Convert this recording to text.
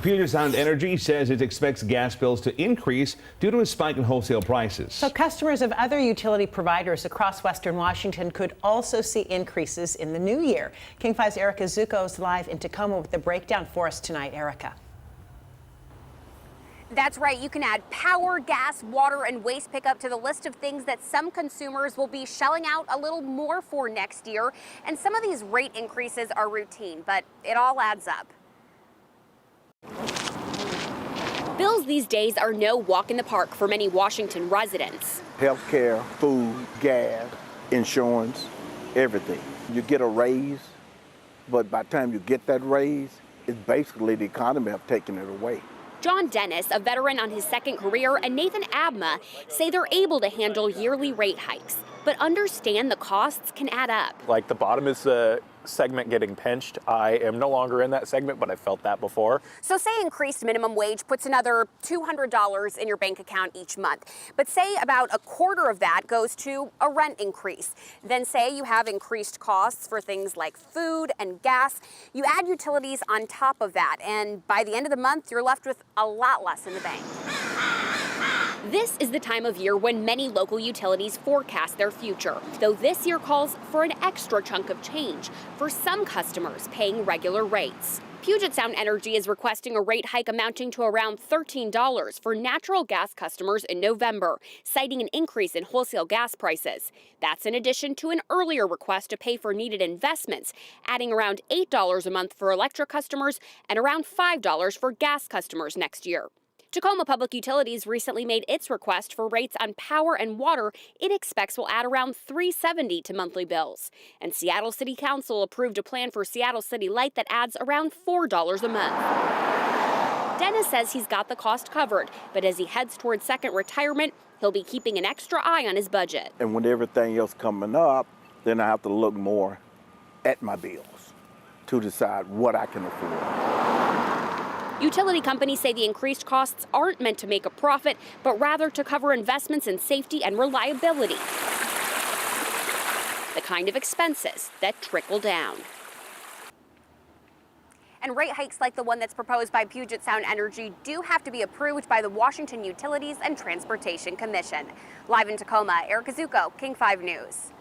Puget Sound Energy says it expects gas bills to increase due to a spike in wholesale prices. So customers of other utility providers across Western Washington could also see increases in the new year. King 5's Erica Zuko is live in Tacoma with the breakdown for us tonight. Erica. That's right. You can add power, gas, water, and waste pickup to the list of things that some consumers will be shelling out a little more for next year. And some of these rate increases are routine, but it all adds up. Bills these days are no walk in the park for many Washington residents. Healthcare, food, gas, insurance, everything. You get a raise, but by the time you get that raise, it's basically the economy have taken it away. John Dennis, a veteran on his second career, and Nathan Abma say they're able to handle yearly rate hikes, but understand the costs can add up. Like the bottom is the segment getting pinched. I am no longer in that segment, but I felt that before. So say increased minimum wage puts another $200 in your bank account each month. But say about a quarter of that goes to a rent increase. Then say you have increased costs for things like food and gas. You add utilities on top of that, and by the end of the month, you're left with a lot less in the bank. This is the time of year when many local utilities forecast their future, though this year calls for an extra chunk of change for some customers paying regular rates. Puget Sound Energy is requesting a rate hike amounting to around $13 for natural gas customers in November, citing an increase in wholesale gas prices. That's in addition to an earlier request to pay for needed investments, adding around $8 a month for electric customers and around $5 for gas customers next year. Tacoma Public Utilities recently made its request for rates on power and water it expects will add around $370 to monthly bills. And Seattle City Council approved a plan for Seattle City Light that adds around $4 a month. Dennis says he's got the cost covered, but as he heads towards second retirement, he'll be keeping an extra eye on his budget. And when everything else coming up, then I have to look more at my bills to decide what I can afford. Utility companies say the increased costs aren't meant to make a profit, but rather to cover investments in safety and reliability. The kind of expenses that trickle down. And rate hikes like the one that's proposed by Puget Sound Energy do have to be approved by the Washington Utilities and Transportation Commission. Live in Tacoma, Erica Zuko, King 5 News.